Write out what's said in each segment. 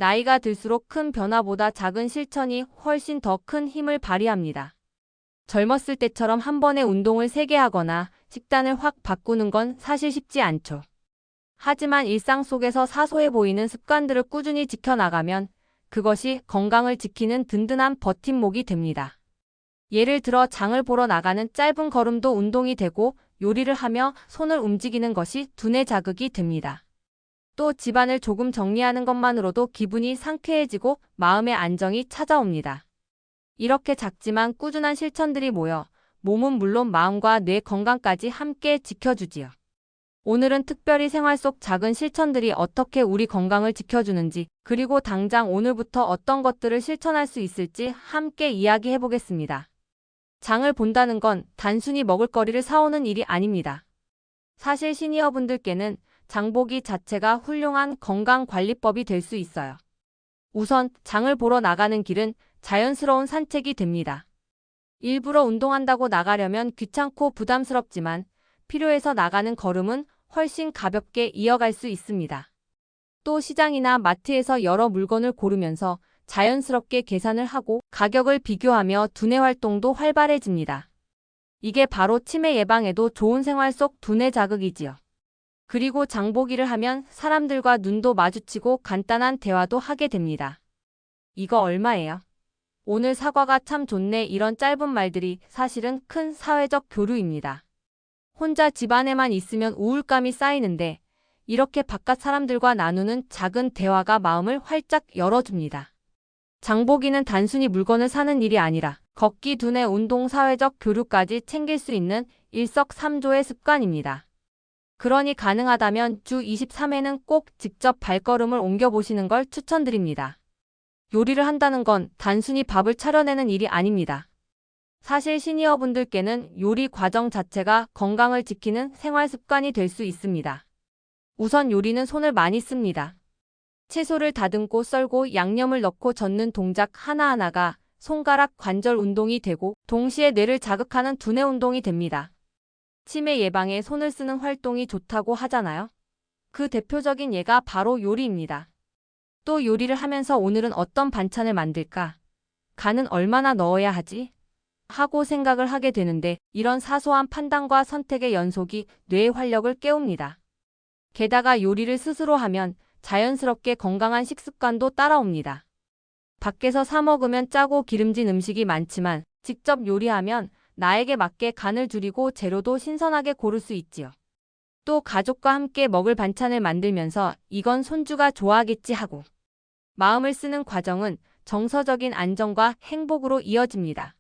나이가 들수록 큰 변화보다 작은 실천이 훨씬 더 큰 힘을 발휘합니다. 젊었을 때처럼 한 번에 운동을 3개 하거나 식단을 확 바꾸는 건 사실 쉽지 않죠. 하지만 일상 속에서 사소해 보이는 습관들을 꾸준히 지켜나가면 그것이 건강을 지키는 든든한 버팀목이 됩니다. 예를 들어 장을 보러 나가는 짧은 걸음도 운동이 되고, 요리를 하며 손을 움직이는 것이 두뇌 자극이 됩니다. 또 집안을 조금 정리하는 것만으로도 기분이 상쾌해지고 마음의 안정이 찾아옵니다. 이렇게 작지만 꾸준한 실천들이 모여 몸은 물론 마음과 뇌 건강까지 함께 지켜주지요. 오늘은 특별히 생활 속 작은 실천들이 어떻게 우리 건강을 지켜주는지, 그리고 당장 오늘부터 어떤 것들을 실천할 수 있을지 함께 이야기해 보겠습니다. 장을 본다는 건 단순히 먹을거리를 사오는 일이 아닙니다. 사실 시니어분들께는 장보기 자체가 훌륭한 건강관리법이 될 수 있어요. 우선 장을 보러 나가는 길은 자연스러운 산책이 됩니다. 일부러 운동한다고 나가려면 귀찮고 부담스럽지만 필요해서 나가는 걸음은 훨씬 가볍게 이어갈 수 있습니다. 또 시장이나 마트에서 여러 물건을 고르면서 자연스럽게 계산을 하고 가격을 비교하며 두뇌 활동도 활발해집니다. 이게 바로 치매 예방에도 좋은 생활 속 두뇌 자극이지요. 그리고 장보기를 하면 사람들과 눈도 마주치고 간단한 대화도 하게 됩니다. 이거 얼마예요? 오늘 사과가 참 좋네, 이런 짧은 말들이 사실은 큰 사회적 교류입니다. 혼자 집 안에만 있으면 우울감이 쌓이는데 이렇게 바깥 사람들과 나누는 작은 대화가 마음을 활짝 열어줍니다. 장보기는 단순히 물건을 사는 일이 아니라 걷기, 두뇌 운동, 사회적 교류까지 챙길 수 있는 일석삼조의 습관입니다. 그러니 가능하다면 주 23회는 꼭 직접 발걸음을 옮겨보시는 걸 추천드립니다. 요리를 한다는 건 단순히 밥을 차려내는 일이 아닙니다. 사실 시니어분들께는 요리 과정 자체가 건강을 지키는 생활 습관이 될 수 있습니다. 우선 요리는 손을 많이 씁니다. 채소를 다듬고 썰고 양념을 넣고 젓는 동작 하나하나가 손가락 관절 운동이 되고 동시에 뇌를 자극하는 두뇌 운동이 됩니다. 치매 예방에 손을 쓰는 활동이 좋다고 하잖아요. 그 대표적인 예가 바로 요리입니다. 또 요리를 하면서 오늘은 어떤 반찬을 만들까? 간은 얼마나 넣어야 하지? 하고 생각을 하게 되는데, 이런 사소한 판단과 선택의 연속이 뇌의 활력을 깨웁니다. 게다가 요리를 스스로 하면 자연스럽게 건강한 식습관도 따라옵니다. 밖에서 사 먹으면 짜고 기름진 음식이 많지만 직접 요리하면 나에게 맞게 간을 줄이고 재료도 신선하게 고를 수 있지요. 또 가족과 함께 먹을 반찬을 만들면서 이건 손주가 좋아하겠지 하고 마음을 쓰는 과정은 정서적인 안정과 행복으로 이어집니다.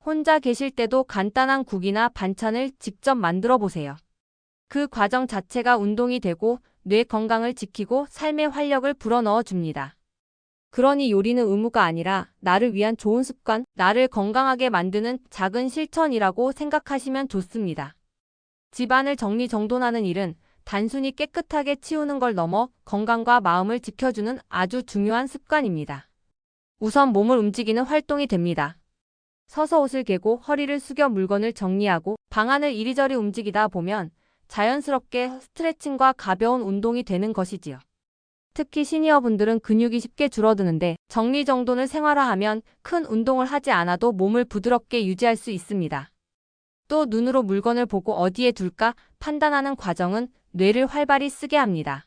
혼자 계실 때도 간단한 국이나 반찬을 직접 만들어 보세요. 그 과정 자체가 운동이 되고 뇌 건강을 지키고 삶의 활력을 불어넣어 줍니다. 그러니 요리는 의무가 아니라 나를 위한 좋은 습관, 나를 건강하게 만드는 작은 실천이라고 생각하시면 좋습니다. 집안을 정리정돈하는 일은 단순히 깨끗하게 치우는 걸 넘어 건강과 마음을 지켜주는 아주 중요한 습관입니다. 우선 몸을 움직이는 활동이 됩니다. 서서 옷을 개고 허리를 숙여 물건을 정리하고 방안을 이리저리 움직이다 보면 자연스럽게 스트레칭과 가벼운 운동이 되는 것이지요. 특히 시니어분들은 근육이 쉽게 줄어드는데 정리정돈을 생활화하면 큰 운동을 하지 않아도 몸을 부드럽게 유지할 수 있습니다. 또 눈으로 물건을 보고 어디에 둘까 판단하는 과정은 뇌를 활발히 쓰게 합니다.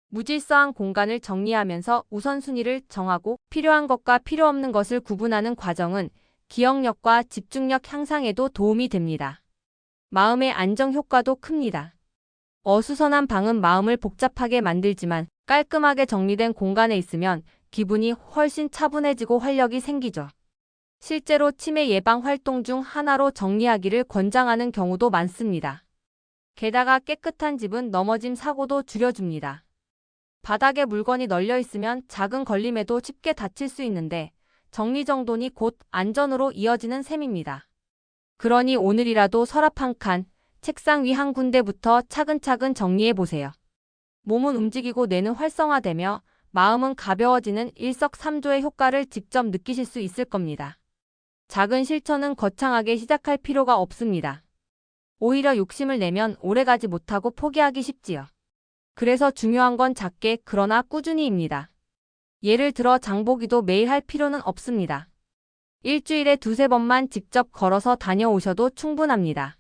무질서한 공간을 정리하면서 우선순위를 정하고 필요한 것과 필요 없는 것을 구분하는 과정은 기억력과 집중력 향상에도 도움이 됩니다. 마음의 안정 효과도 큽니다. 어수선한 방은 마음을 복잡하게 만들지만 깔끔하게 정리된 공간에 있으면 기분이 훨씬 차분해지고 활력이 생기죠. 실제로 치매 예방 활동 중 하나로 정리하기를 권장하는 경우도 많습니다. 게다가 깨끗한 집은 넘어짐 사고도 줄여줍니다. 바닥에 물건이 널려 있으면 작은 걸림에도 쉽게 다칠 수 있는데 정리정돈이 곧 안전으로 이어지는 셈입니다. 그러니 오늘이라도 서랍 한 칸, 책상 위 한 군데부터 차근차근 정리해보세요. 몸은 움직이고 뇌는 활성화되며 마음은 가벼워지는 일석삼조의 효과를 직접 느끼실 수 있을 겁니다. 작은 실천은 거창하게 시작할 필요가 없습니다. 오히려 욕심을 내면 오래가지 못하고 포기하기 쉽지요. 그래서 중요한 건 작게 그러나 꾸준히입니다. 예를 들어 장보기도 매일 할 필요는 없습니다. 일주일에 두세 번만 직접 걸어서 다녀오셔도 충분합니다.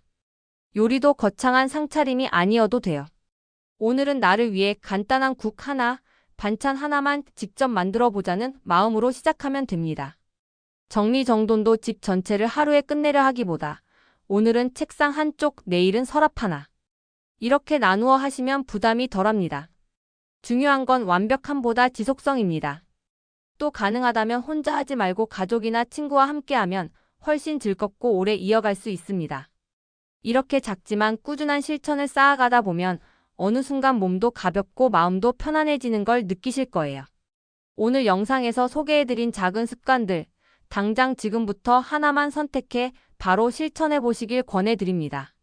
요리도 거창한 상차림이 아니어도 돼요. 오늘은 나를 위해 간단한 국 하나, 반찬 하나만 직접 만들어 보자는 마음으로 시작하면 됩니다. 정리정돈도 집 전체를 하루에 끝내려 하기보다 오늘은 책상 한쪽, 내일은 서랍 하나. 이렇게 나누어 하시면 부담이 덜합니다. 중요한 건 완벽함보다 지속성입니다. 또 가능하다면 혼자 하지 말고 가족이나 친구와 함께하면 훨씬 즐겁고 오래 이어갈 수 있습니다. 이렇게 작지만 꾸준한 실천을 쌓아가다 보면 어느 순간 몸도 가볍고 마음도 편안해지는 걸 느끼실 거예요. 오늘 영상에서 소개해드린 작은 습관들, 당장 지금부터 하나만 선택해 바로 실천해 보시길 권해드립니다.